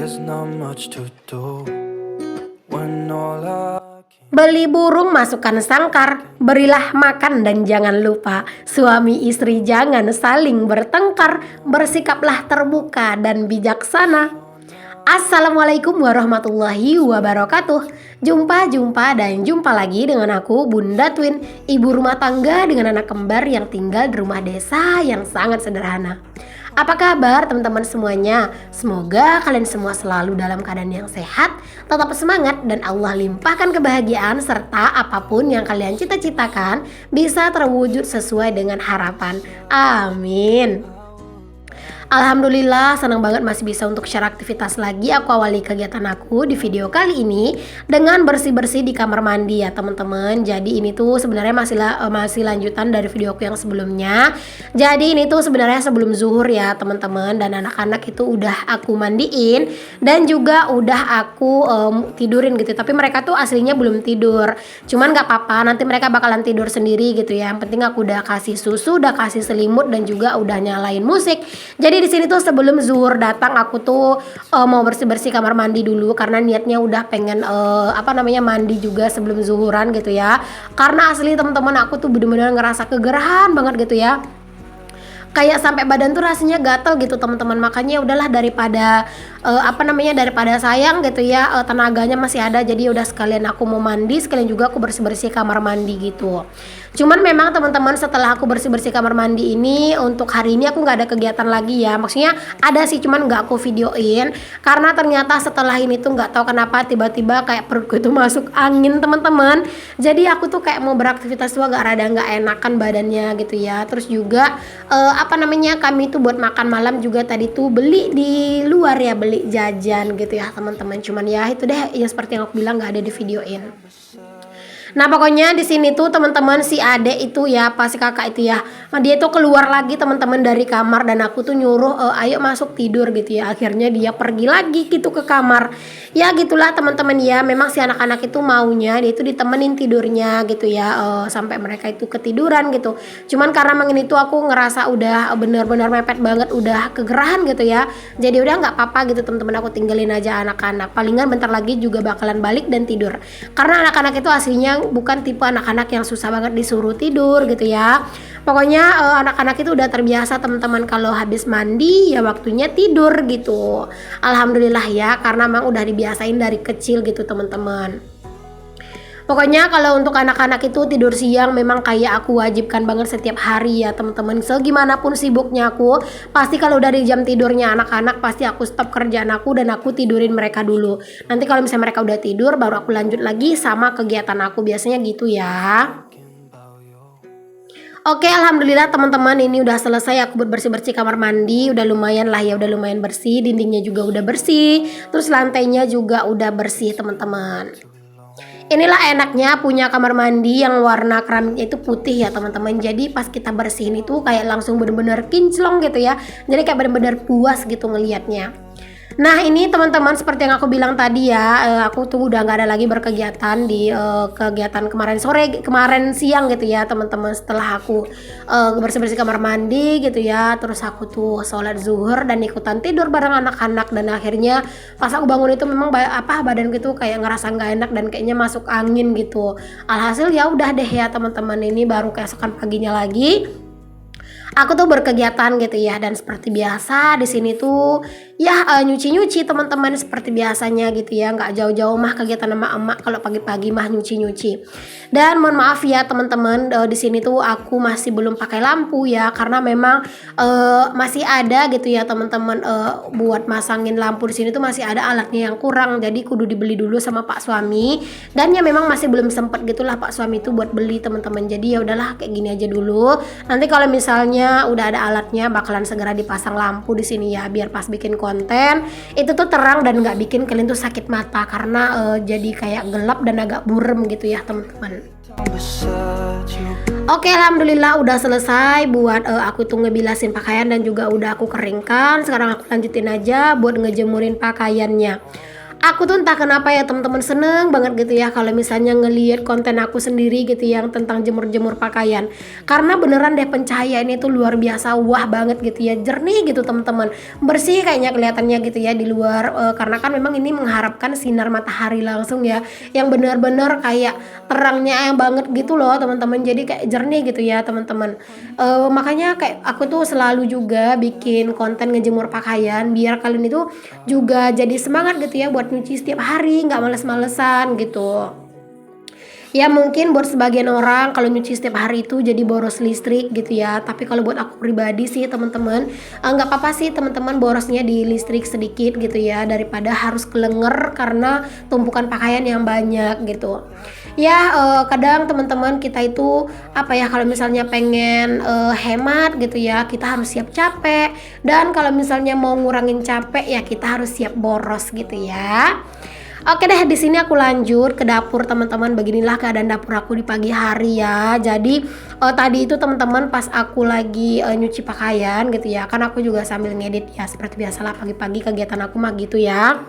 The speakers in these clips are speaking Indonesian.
there's not much to do when all I Beli burung masukkan sangkar, berilah makan dan jangan lupa suami istri jangan saling bertengkar, bersikaplah terbuka dan bijaksana. Assalamualaikum warahmatullahi wabarakatuh. Jumpa dan jumpa lagi dengan aku Bunda Twin, ibu rumah tangga dengan anak kembar yang tinggal di rumah desa yang sangat sederhana. Apa kabar teman-teman semuanya? Semoga kalian semua selalu dalam keadaan yang sehat, tetap semangat dan Allah limpahkan kebahagiaan serta apapun yang kalian cita-citakan bisa terwujud sesuai dengan harapan. Amin. Alhamdulillah, senang banget masih bisa untuk share aktivitas lagi. Aku awali kegiatan aku di video kali ini dengan bersih-bersih di kamar mandi ya teman-teman. Jadi ini tuh sebenarnya masih lanjutan dari video aku yang sebelumnya. Jadi ini tuh sebenarnya sebelum zuhur ya teman-teman, dan anak-anak itu udah aku mandiin dan juga udah aku tidurin gitu. Tapi mereka tuh aslinya belum tidur. Cuman gak apa-apa, nanti mereka bakalan tidur sendiri gitu ya. Yang penting aku udah kasih susu, udah kasih selimut dan juga udah nyalain musik. Jadi di sini tuh sebelum zuhur datang aku tuh mau bersih-bersih kamar mandi dulu karena niatnya udah pengen mandi juga sebelum zuhuran gitu ya. Karena asli teman-teman aku tuh bener-bener ngerasa kegerahan banget gitu ya. Kayak sampai badan tuh rasanya gatel gitu teman-teman. Makanya udahlah daripada daripada sayang gitu ya, tenaganya masih ada, jadi udah sekalian aku mau mandi, sekalian juga aku bersih-bersih kamar mandi gitu. Cuman memang teman-teman setelah aku bersih-bersih kamar mandi ini, untuk hari ini aku nggak ada kegiatan lagi ya. Maksudnya ada sih, cuman nggak aku videoin karena ternyata setelah ini tuh nggak tahu kenapa tiba-tiba kayak perutku itu masuk angin teman-teman. Jadi aku tuh kayak mau beraktivitas tuh agak rada nggak enakan badannya gitu ya. Terus juga kami tuh buat makan malam juga tadi tuh beli di luar ya, beli jajan gitu ya teman-teman. Cuman ya itu deh yang seperti yang aku bilang, nggak ada di videoin. Nah pokoknya di sini tuh teman-teman si Ade itu ya, pas si kakak itu ya, dia tuh keluar lagi teman-teman dari kamar dan aku tuh nyuruh ayo masuk tidur gitu ya. Akhirnya dia pergi lagi gitu ke kamar. Ya gitulah teman-teman ya, memang si anak-anak itu maunya dia itu ditemenin tidurnya gitu ya, sampai mereka itu ketiduran gitu. Cuman karena ini tuh aku ngerasa udah bener-bener mepet banget, udah kegerahan gitu ya. Jadi udah nggak apa-apa gitu teman-teman, aku tinggalin aja anak-anak. Palingan bentar lagi juga bakalan balik dan tidur. Karena anak-anak itu aslinya bukan tipe anak-anak yang susah banget disuruh tidur gitu ya. Pokoknya anak-anak itu udah terbiasa teman-teman kalau habis mandi ya waktunya tidur gitu. Alhamdulillah ya, karena memang udah dibiasain dari kecil gitu teman-teman. Pokoknya kalau untuk anak-anak itu tidur siang memang kayak aku wajibkan banget setiap hari ya teman-teman. Segimanapun sibuknya aku, pasti kalau dari jam tidurnya anak-anak pasti aku stop kerjaan aku dan aku tidurin mereka dulu. Nanti kalau misalnya mereka udah tidur baru aku lanjut lagi sama kegiatan aku, biasanya gitu ya. Oke, alhamdulillah teman-teman, ini udah selesai aku buat bersih-bersih kamar mandi. Udah lumayan lah ya, udah lumayan bersih. Dindingnya juga udah bersih. Terus lantainya juga udah bersih teman-teman. Inilah enaknya punya kamar mandi yang warna keramiknya itu putih ya teman-teman. Jadi pas kita bersihin itu kayak langsung bener-bener kinclong gitu ya. Jadi kayak bener-bener puas gitu ngelihatnya. Nah ini teman-teman seperti yang aku bilang tadi ya, aku tuh udah nggak ada lagi berkegiatan di kegiatan kemarin siang gitu ya teman-teman. Setelah aku bersih-bersih kamar mandi gitu ya, terus aku tuh sholat zuhur dan ikutan tidur bareng anak-anak. Dan akhirnya pas aku bangun itu memang badan gitu kayak ngerasa nggak enak dan kayaknya masuk angin gitu. Alhasil ya udah deh ya teman-teman, ini baru keesokan paginya lagi aku tuh berkegiatan gitu ya. Dan seperti biasa di sini tuh ya nyuci-nyuci teman-teman seperti biasanya gitu ya, nggak jauh-jauh mah kegiatan sama emak kalau pagi-pagi mah nyuci-nyuci. Dan mohon maaf ya teman-teman, di sini tuh aku masih belum pakai lampu ya karena memang masih ada gitu ya teman-teman, buat masangin lampu di sini tuh masih ada alatnya yang kurang, jadi kudu dibeli dulu sama Pak suami. Dan ya memang masih belum sempet gitulah Pak suami tuh buat beli teman-teman. Jadi ya udahlah kayak gini aja dulu. Nanti kalau misalnya udah ada alatnya bakalan segera dipasang lampu di sini ya, biar pas bikin konten itu tuh terang dan nggak bikin kalian tuh sakit mata karena jadi kayak gelap dan agak burem gitu ya teman-teman. Oke, alhamdulillah udah selesai buat aku tuh ngebilasin pakaian dan juga udah aku keringkan. Sekarang aku lanjutin aja buat ngejemurin pakaiannya. Aku tuh entah kenapa ya teman-teman seneng banget gitu ya kalau misalnya ngelihat konten aku sendiri gitu yang tentang jemur-jemur pakaian. Karena beneran deh pencahayaannya itu luar biasa, wah banget gitu ya, jernih gitu teman-teman. Bersih kayaknya kelihatannya gitu ya di luar, karena kan memang ini mengharapkan sinar matahari langsung ya, yang bener-bener kayak terangnya banget gitu loh teman-teman. Jadi kayak jernih gitu ya teman-teman. Makanya kayak aku tuh selalu juga bikin konten ngejemur pakaian biar kalian itu juga jadi semangat gitu ya buat nyuci setiap hari, nggak males-malesan gitu. Ya mungkin buat sebagian orang kalau nyuci setiap hari itu jadi boros listrik gitu ya. Tapi kalau buat aku pribadi sih teman-teman, nggak apa-apa sih teman-teman borosnya di listrik sedikit gitu ya, daripada harus kelenger karena tumpukan pakaian yang banyak gitu. Ya kadang teman-teman kita itu apa ya, kalau misalnya pengen hemat gitu ya, kita harus siap capek. Dan kalau misalnya mau ngurangin capek ya kita harus siap boros gitu ya. Oke deh, di sini aku lanjut ke dapur teman-teman. Beginilah keadaan dapur aku di pagi hari ya. Jadi tadi itu teman-teman pas aku lagi nyuci pakaian gitu ya. Kan aku juga sambil ngedit ya, seperti biasalah pagi-pagi kegiatan aku mah gitu ya.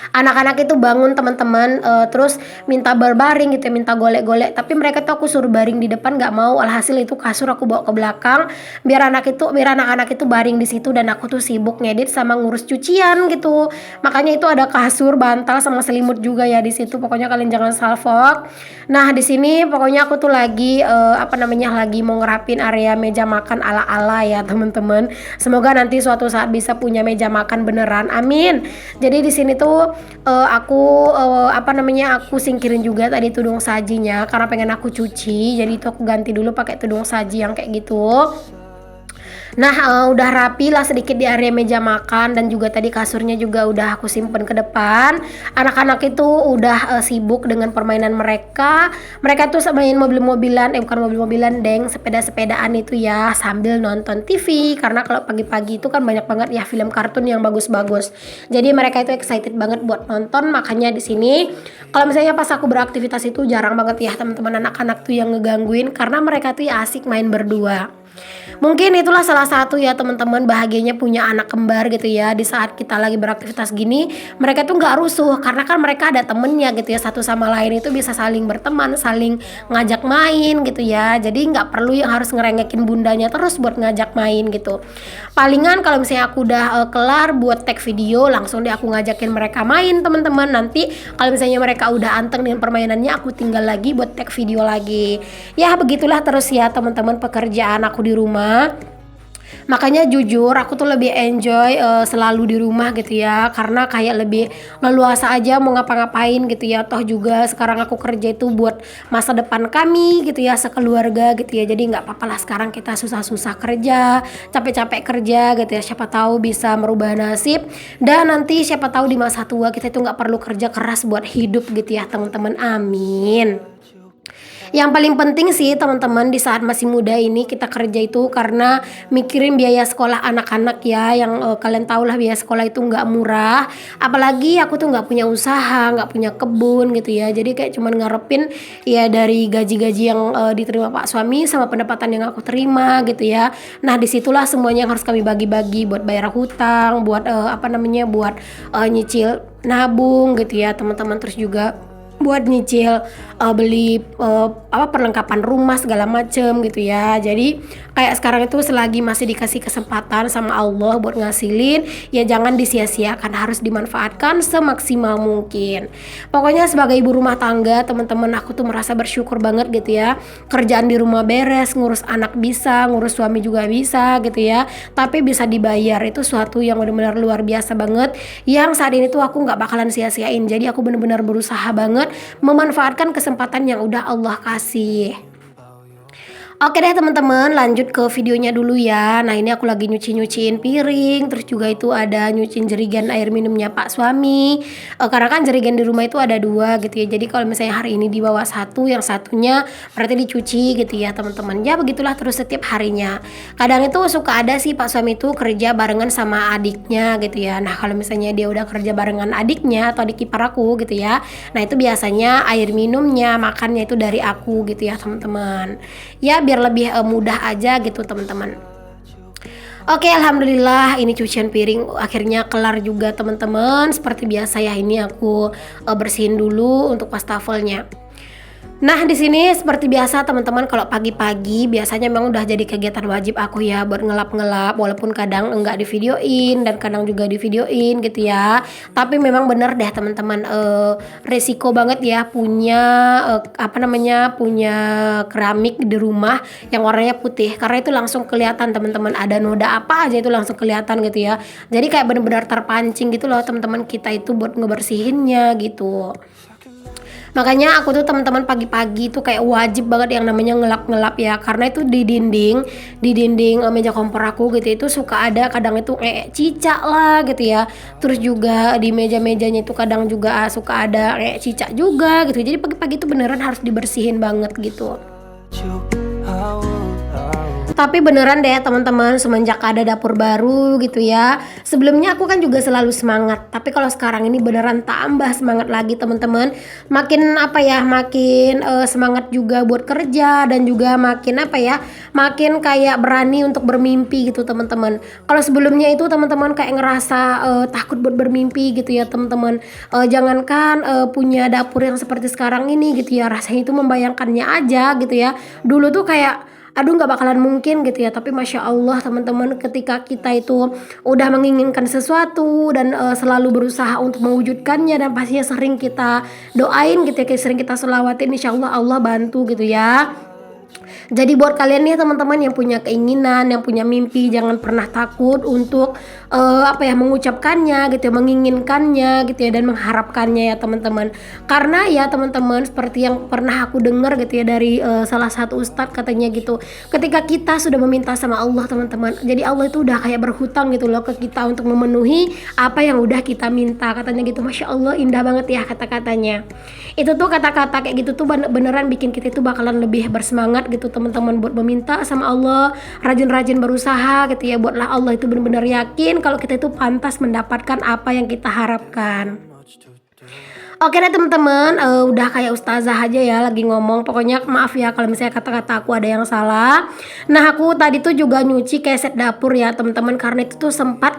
Anak-anak itu bangun teman-teman, terus minta berbaring gitu ya, minta golek-golek, tapi mereka tuh aku suruh baring di depan nggak mau. Alhasil itu kasur aku bawa ke belakang biar anak-anak itu baring di situ dan aku tuh sibuk ngedit sama ngurus cucian gitu. Makanya itu ada kasur, bantal sama selimut juga ya di situ. Pokoknya kalian jangan salfok. Nah, di sini pokoknya aku tuh lagi lagi mau ngerapin area meja makan ala-ala ya teman-teman. Semoga nanti suatu saat bisa punya meja makan beneran. Amin. Jadi di sini tuh aku singkirin juga tadi tudung sajinya karena pengen aku cuci. Jadi itu aku ganti dulu pakai tudung saji yang kayak gitu. Nah, udah rapi lah sedikit di area meja makan dan juga tadi kasurnya juga udah aku simpen ke depan. Anak-anak itu udah sibuk dengan permainan mereka. Mereka tuh main mobil-mobilan, bukan mobil-mobilan deng, sepeda-sepedaan itu ya sambil nonton TV. Karena kalau pagi-pagi itu kan banyak banget ya film kartun yang bagus-bagus. Jadi mereka itu excited banget buat nonton. Makanya di sini kalau misalnya pas aku beraktivitas itu jarang banget ya teman-teman anak-anak tuh yang ngegangguin karena mereka tuh ya asik main berdua. Mungkin itulah salah satu ya teman-teman bahagianya punya anak kembar gitu ya. Di saat kita lagi beraktivitas gini, mereka tuh nggak rusuh karena kan mereka ada temennya gitu ya, satu sama lain itu bisa saling berteman, saling ngajak main gitu ya. Jadi nggak perlu yang harus ngerengekin bundanya terus buat ngajak main gitu. Palingan kalau misalnya aku udah kelar buat tag video, langsung deh aku ngajakin mereka main teman-teman. Nanti kalau misalnya mereka udah anteng dengan permainannya, aku tinggal lagi buat tag video lagi. Ya begitulah terus ya teman-teman pekerjaan aku di rumah. Makanya jujur aku tuh lebih enjoy selalu di rumah gitu ya, karena kayak lebih leluasa aja mau ngapa-ngapain gitu ya. Toh juga sekarang aku kerja itu buat masa depan kami gitu ya, sekeluarga gitu ya. Jadi nggak apa-apa lah sekarang kita susah-susah kerja, capek-capek kerja gitu ya, siapa tahu bisa merubah nasib. Dan nanti siapa tahu di masa tua kita itu nggak perlu kerja keras buat hidup gitu ya teman-teman, amin. Yang paling penting sih teman-teman di saat masih muda ini kita kerja itu karena mikirin biaya sekolah anak-anak ya, yang kalian tahu lah biaya sekolah itu nggak murah. Apalagi aku tuh nggak punya usaha, nggak punya kebun gitu ya, jadi kayak cuman ngarepin ya dari gaji-gaji yang diterima Pak suami sama pendapatan yang aku terima gitu ya. Nah disitulah semuanya yang harus kami bagi-bagi buat bayar hutang, buat buat nyicil nabung gitu ya teman-teman, terus juga buat nyicil beli perlengkapan rumah segala macem gitu ya. Jadi kayak sekarang itu selagi masih dikasih kesempatan sama Allah buat ngasilin, ya jangan disia-siakan, harus dimanfaatkan semaksimal mungkin. Pokoknya sebagai ibu rumah tangga teman-teman, aku tuh merasa bersyukur banget gitu ya. Kerjaan di rumah beres, ngurus anak bisa, ngurus suami juga bisa gitu ya, tapi bisa dibayar, itu suatu yang benar-benar luar biasa banget, yang saat ini tuh aku nggak bakalan sia-siain. Jadi aku benar-benar berusaha banget memanfaatkan kesempatan yang udah Allah kasih. Oke deh teman-teman, lanjut ke videonya dulu ya. Nah ini aku lagi nyuci-nyuciin piring, terus juga itu ada nyuciin jerigen air minumnya Pak suami. Karena kan jerigen di rumah itu ada 2 gitu ya. Jadi kalau misalnya hari ini dibawa 1, yang satunya berarti dicuci gitu ya teman-teman. Ya begitulah terus setiap harinya. Kadang itu suka ada sih Pak suami itu kerja barengan sama adiknya gitu ya. Nah kalau misalnya dia udah kerja barengan adiknya atau adik ipar aku gitu ya, nah itu biasanya air minumnya, makannya itu dari aku gitu ya teman-teman. Ya biar lebih mudah aja gitu teman-teman. Oke, alhamdulillah ini cucian piring akhirnya kelar juga teman-teman. Seperti biasa ya, ini aku bersihin dulu untuk wastafelnya. Nah, di sini seperti biasa teman-teman, kalau pagi-pagi biasanya memang udah jadi kegiatan wajib aku ya buat ngelap-ngelap, walaupun kadang enggak divideoin dan kadang juga divideoin gitu ya. Tapi memang bener deh teman-teman, resiko banget ya punya punya keramik di rumah yang warnanya putih, karena itu langsung kelihatan teman-teman, ada noda apa aja itu langsung kelihatan gitu ya. Jadi kayak bener-bener terpancing gitu loh teman-teman kita itu buat ngebersihinnya gitu. Makanya aku tuh teman-teman pagi-pagi tuh kayak wajib banget yang namanya ngelap-ngelap ya, karena itu di dinding meja kompor aku gitu itu suka ada kadang itu cicak lah gitu ya. Terus juga di meja-mejanya itu kadang juga suka ada cicak juga gitu. Jadi pagi-pagi tuh beneran harus dibersihin banget gitu. you, how Tapi beneran deh teman-teman, semenjak ada dapur baru gitu ya. Sebelumnya aku kan juga selalu semangat, tapi kalau sekarang ini beneran tambah semangat lagi teman-teman. Makin makin semangat juga buat kerja, dan juga makin kayak berani untuk bermimpi gitu teman-teman. Kalau sebelumnya itu teman-teman kayak ngerasa takut buat bermimpi gitu ya teman-teman. Jangankan punya dapur yang seperti sekarang ini gitu ya, rasanya itu membayangkannya aja gitu ya. Dulu tuh kayak aduh nggak bakalan mungkin gitu ya, tapi masya Allah teman-teman, ketika kita itu udah menginginkan sesuatu dan selalu berusaha untuk mewujudkannya, dan pastinya sering kita doain gitu ya, sering kita selawatin, insya Allah Allah bantu gitu ya. Jadi buat kalian nih teman-teman yang punya keinginan, yang punya mimpi, jangan pernah takut untuk mengucapkannya gitu ya, menginginkannya gitu ya, dan mengharapkannya ya teman-teman. Karena ya teman-teman, seperti yang pernah aku dengar gitu ya dari salah satu ustadz, katanya gitu, ketika kita sudah meminta sama Allah teman-teman, jadi Allah itu udah kayak berhutang gitu loh ke kita untuk memenuhi apa yang udah kita minta, katanya gitu. Masya Allah, indah banget ya kata-katanya. Itu tuh kata-kata kayak gitu tuh beneran bikin kita itu bakalan lebih bersemangat gitu teman-teman buat meminta sama Allah, rajin-rajin berusaha gitu ya, buatlah Allah itu benar-benar yakin kalau kita itu pantas mendapatkan apa yang kita harapkan. much to do. Oke deh teman-teman, udah kayak ustazah aja ya lagi ngomong. Pokoknya maaf ya kalau misalnya kata-kata aku ada yang salah. Nah, aku tadi tuh juga nyuci keset dapur ya teman-teman, karena itu tuh sempat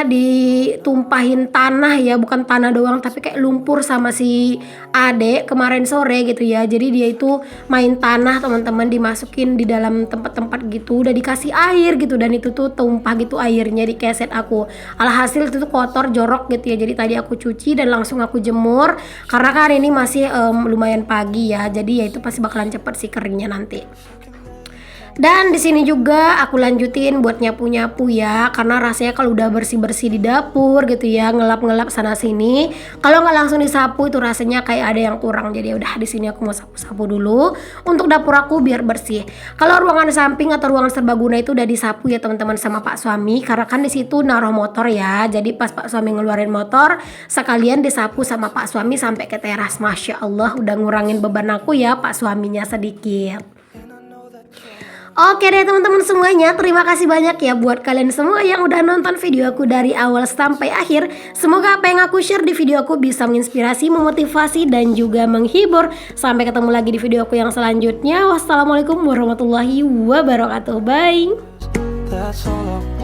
ditumpahin tanah ya, bukan tanah doang tapi kayak lumpur sama si adek kemarin sore gitu ya. Jadi dia itu main tanah teman-teman, dimasukin di dalam tempat-tempat gitu, udah dikasih air gitu, dan itu tuh tumpah gitu airnya di keset aku. Alhasil itu tuh kotor, jorok gitu ya. Jadi tadi aku cuci dan langsung aku jemur, karena kan ini masih lumayan pagi ya, jadi ya itu pasti bakalan cepet sih keringnya nanti. Dan di sini juga aku lanjutin buat nyapu-nyapu ya, karena rasanya kalau udah bersih-bersih di dapur gitu ya, ngelap-ngelap sana sini, kalau nggak langsung disapu itu rasanya kayak ada yang kurang. Jadi udah di sini aku mau sapu-sapu dulu untuk dapur aku biar bersih. Kalau ruangan samping atau ruangan serbaguna itu udah disapu ya teman-teman sama Pak suami, karena kan di situ naruh motor ya. Jadi pas Pak suami ngeluarin motor, sekalian disapu sama Pak suami sampai ke teras. Masya Allah, udah ngurangin beban aku ya Pak suaminya sedikit. Oke deh teman-teman semuanya, terima kasih banyak ya buat kalian semua yang udah nonton video aku dari awal sampai akhir. Semoga apa yang aku share di video aku bisa menginspirasi, memotivasi, dan juga menghibur. Sampai ketemu lagi di video aku yang selanjutnya. Wassalamualaikum warahmatullahi wabarakatuh. Bye. That's all I